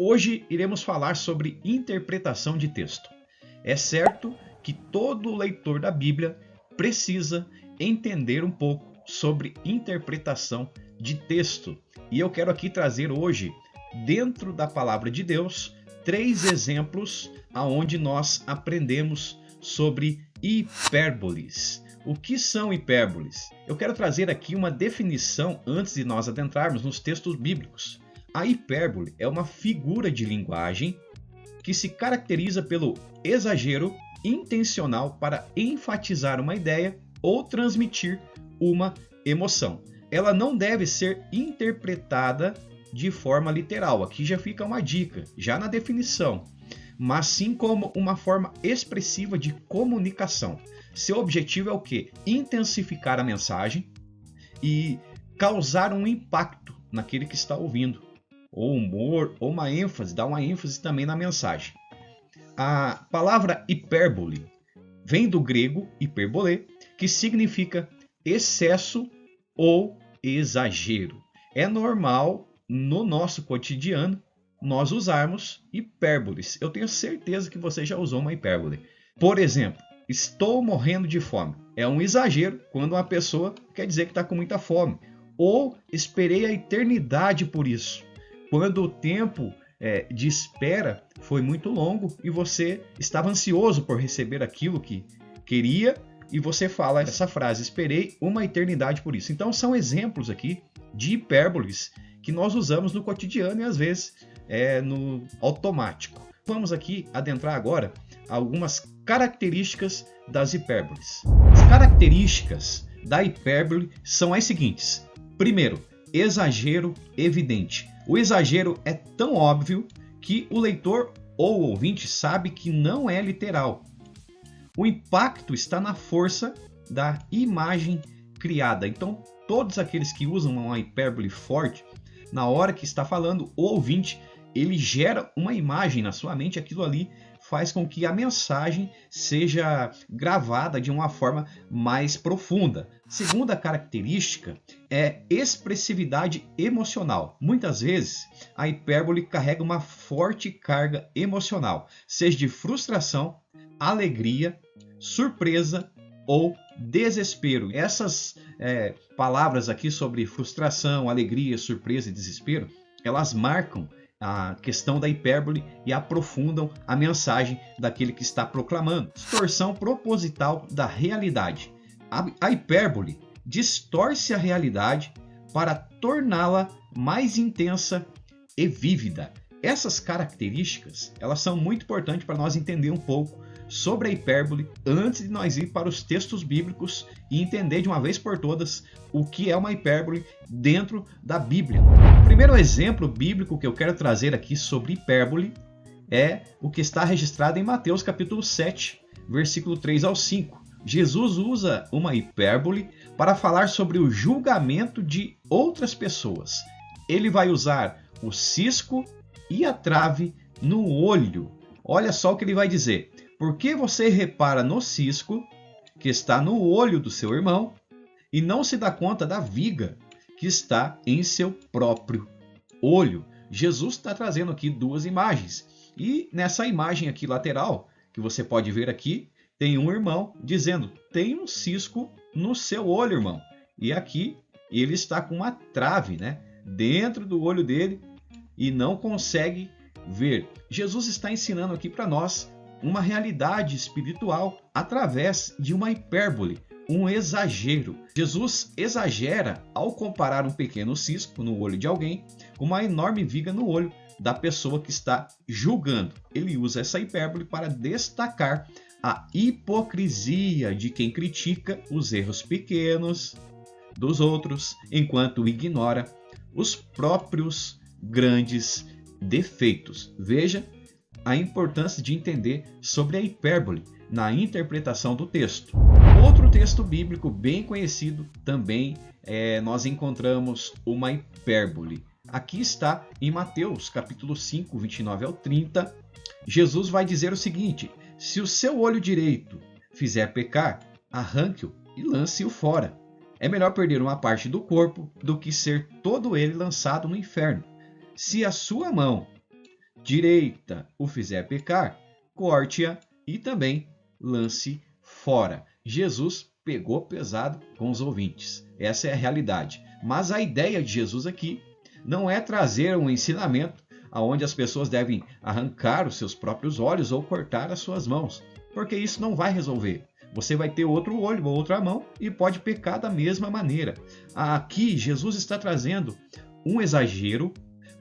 Hoje iremos falar sobre interpretação de texto. É certo que todo leitor da Bíblia precisa entender um pouco sobre interpretação de texto. E eu quero aqui trazer hoje, dentro da palavra de Deus, 3 exemplos aonde nós aprendemos sobre hipérboles. O que são hipérboles? Eu quero trazer aqui uma definição antes de nós adentrarmos nos textos bíblicos. A hipérbole é uma figura de linguagem que se caracteriza pelo exagero intencional para enfatizar uma ideia ou transmitir uma emoção. Ela não deve ser interpretada de forma literal. Aqui já fica uma dica, já na definição, mas sim como uma forma expressiva de comunicação. Seu objetivo é o quê? Intensificar a mensagem e causar um impacto naquele que está ouvindo, ou humor, ou uma ênfase, dar uma ênfase também na mensagem. A palavra hipérbole vem do grego hiperbolê, que significa excesso ou exagero. É normal no nosso cotidiano nós usarmos hipérboles. Eu tenho certeza que você já usou uma hipérbole. Por exemplo, estou morrendo de fome. É um exagero quando uma pessoa quer dizer que está com muita fome. Ou esperei a eternidade por isso. Quando o tempo de espera foi muito longo e você estava ansioso por receber aquilo que queria, e você fala essa frase, esperei uma eternidade por isso. Então são exemplos aqui de hipérboles que nós usamos no cotidiano e às vezes no automático. Vamos aqui adentrar agora algumas características das hipérboles. As características da hipérbole são as seguintes. Primeiro, exagero evidente. O exagero é tão óbvio que o leitor ou o ouvinte sabe que não é literal. O impacto está na força da imagem criada. Então, todos aqueles que usam uma hipérbole forte, na hora que está falando, o ouvinte, ele gera uma imagem na sua mente, aquilo ali faz com que a mensagem seja gravada de uma forma mais profunda. Segunda característica é expressividade emocional. Muitas vezes, a hipérbole carrega uma forte carga emocional, seja de frustração, alegria, surpresa ou desespero. Essas palavras aqui sobre frustração, alegria, surpresa e desespero, elas marcam a questão da hipérbole e aprofundam a mensagem daquele que está proclamando. Distorção proposital da realidade. A hipérbole distorce a realidade para torná-la mais intensa e vívida. Essas características, elas são muito importantes para nós entender um pouco sobre a hipérbole antes de nós ir para os textos bíblicos e entender de uma vez por todas o que é uma hipérbole dentro da Bíblia. O primeiro exemplo bíblico que eu quero trazer aqui sobre hipérbole é o que está registrado em Mateus capítulo 7, versículo 3 ao 5. Jesus usa uma hipérbole para falar sobre o julgamento de outras pessoas. Ele vai usar o cisco e a trave no olho. Olha só o que ele vai dizer. Por que você repara no cisco que está no olho do seu irmão e não se dá conta da viga que está em seu próprio olho? Jesus está trazendo aqui 2 imagens. E nessa imagem aqui lateral, que você pode ver aqui, tem um irmão dizendo, tem um cisco no seu olho, irmão. E aqui ele está com uma trave, dentro do olho dele e não consegue ver. Jesus está ensinando aqui para nós uma realidade espiritual através de uma hipérbole, um exagero. Jesus exagera ao comparar um pequeno cisco no olho de alguém com uma enorme viga no olho da pessoa que está julgando. Ele usa essa hipérbole para destacar a hipocrisia de quem critica os erros pequenos dos outros, enquanto ignora os próprios grandes defeitos. Veja a importância de entender sobre a hipérbole na interpretação do texto. Outro texto bíblico bem conhecido também nós encontramos uma hipérbole. Aqui está em Mateus capítulo 5, 29 ao 30. Jesus vai dizer o seguinte: se o seu olho direito fizer pecar, arranque-o e lance-o fora. É melhor perder uma parte do corpo do que ser todo ele lançado no inferno. Se a sua mão direita o fizer pecar, corte-a e também lance fora. Jesus pegou pesado com os ouvintes. Essa é a realidade. Mas a ideia de Jesus aqui não é trazer um ensinamento onde as pessoas devem arrancar os seus próprios olhos ou cortar as suas mãos, porque isso não vai resolver. Você vai ter outro olho ou outra mão e pode pecar da mesma maneira. Aqui, Jesus está trazendo um exagero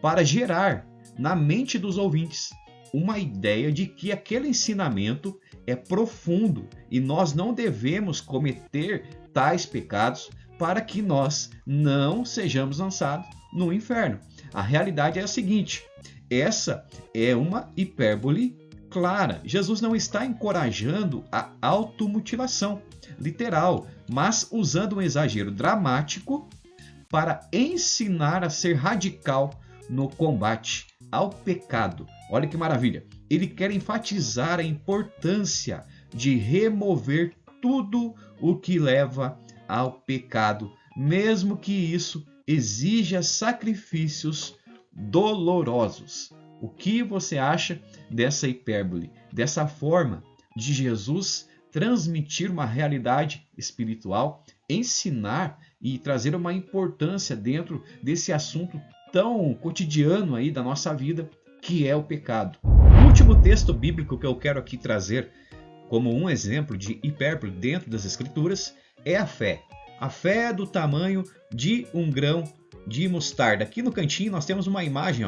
para gerar na mente dos ouvintes uma ideia de que aquele ensinamento é profundo e nós não devemos cometer tais pecados para que nós não sejamos lançados no inferno. A realidade é a seguinte: essa é uma hipérbole clara. Jesus não está encorajando a automutilação literal, mas usando um exagero dramático para ensinar a ser radical no combate ao pecado. Olha que maravilha! Ele quer enfatizar a importância de remover tudo o que leva ao pecado, mesmo que isso exija sacrifícios dolorosos. O que você acha dessa hipérbole, dessa forma de Jesus transmitir uma realidade espiritual, ensinar e trazer uma importância dentro desse assunto tão cotidiano aí da nossa vida, que é o pecado? O último texto bíblico que eu quero aqui trazer como um exemplo de hipérbole dentro das Escrituras é a fé. A fé é do tamanho de um grão de mostarda. Aqui no cantinho nós temos uma imagem,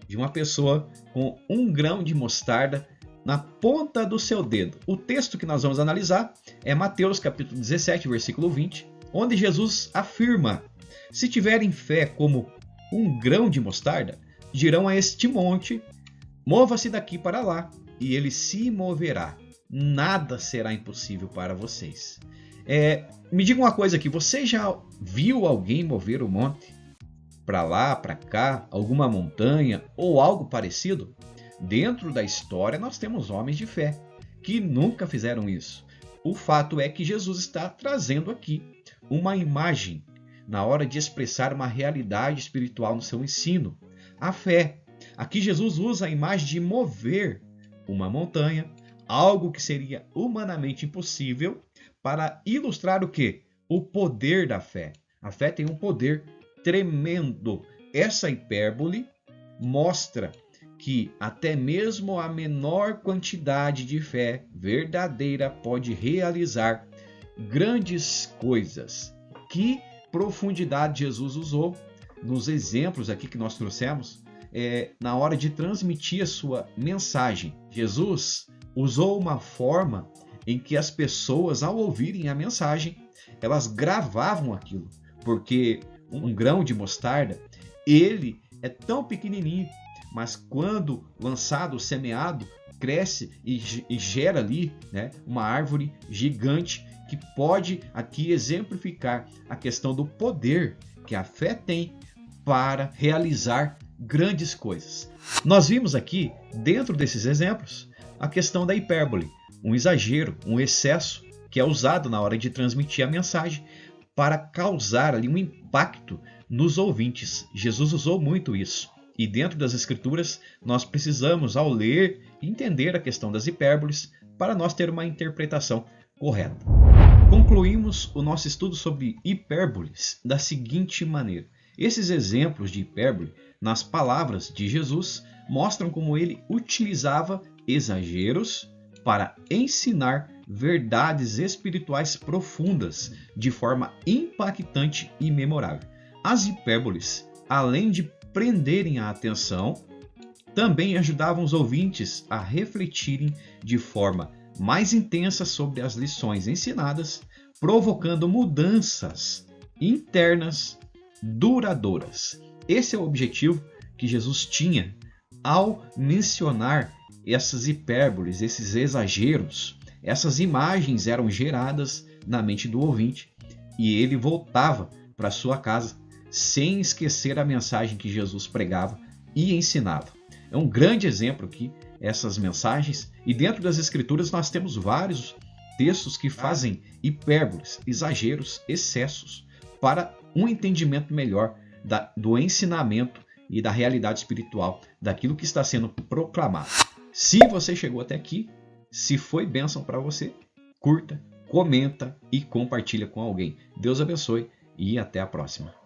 de uma pessoa com um grão de mostarda na ponta do seu dedo. O texto que nós vamos analisar é Mateus capítulo 17, versículo 20, onde Jesus afirma: se tiverem fé como um grão de mostarda, dirão a este monte: mova-se daqui para lá, e ele se moverá. Nada será impossível para vocês. Me diga uma coisa aqui: você já viu alguém mover o monte para lá, para cá, alguma montanha ou algo parecido? Dentro da história nós temos homens de fé que nunca fizeram isso. O fato é que Jesus está trazendo aqui uma imagem na hora de expressar uma realidade espiritual no seu ensino. A fé. Aqui Jesus usa a imagem de mover uma montanha, algo que seria humanamente impossível, para ilustrar o quê? O poder da fé. A fé tem um poder tremendo. Essa hipérbole mostra que até mesmo a menor quantidade de fé verdadeira pode realizar grandes coisas. Que profundidade Jesus usou nos exemplos aqui que nós trouxemos na hora de transmitir a sua mensagem. Jesus usou uma forma em que as pessoas, ao ouvirem a mensagem, elas gravavam aquilo, porque um grão de mostarda, ele é tão pequenininho, mas quando lançado, semeado, cresce e gera ali, uma árvore gigante que pode aqui exemplificar a questão do poder que a fé tem para realizar grandes coisas. Nós vimos aqui, dentro desses exemplos, a questão da hipérbole, um exagero, um excesso que é usado na hora de transmitir a mensagem para causar ali um impacto nos ouvintes. Jesus usou muito isso. E dentro das Escrituras, nós precisamos, ao ler, entender a questão das hipérboles para nós ter uma interpretação correta. Concluímos o nosso estudo sobre hipérboles da seguinte maneira. Esses exemplos de hipérbole nas palavras de Jesus mostram como ele utilizava exageros para ensinar verdades espirituais profundas de forma impactante e memorável. As hipérboles, além de prenderem a atenção, também ajudavam os ouvintes a refletirem de forma mais intensa sobre as lições ensinadas, provocando mudanças internas duradouras. Esse é o objetivo que Jesus tinha ao mencionar essas hipérboles, esses exageros. Essas imagens eram geradas na mente do ouvinte e ele voltava para sua casa sem esquecer a mensagem que Jesus pregava e ensinava. É um grande exemplo aqui essas mensagens, e dentro das Escrituras nós temos vários textos que fazem hipérboles, exageros, excessos, para um entendimento melhor do ensinamento e da realidade espiritual daquilo que está sendo proclamado. Se você chegou até aqui, se foi bênção para você, curta, comenta e compartilha com alguém. Deus abençoe e até a próxima.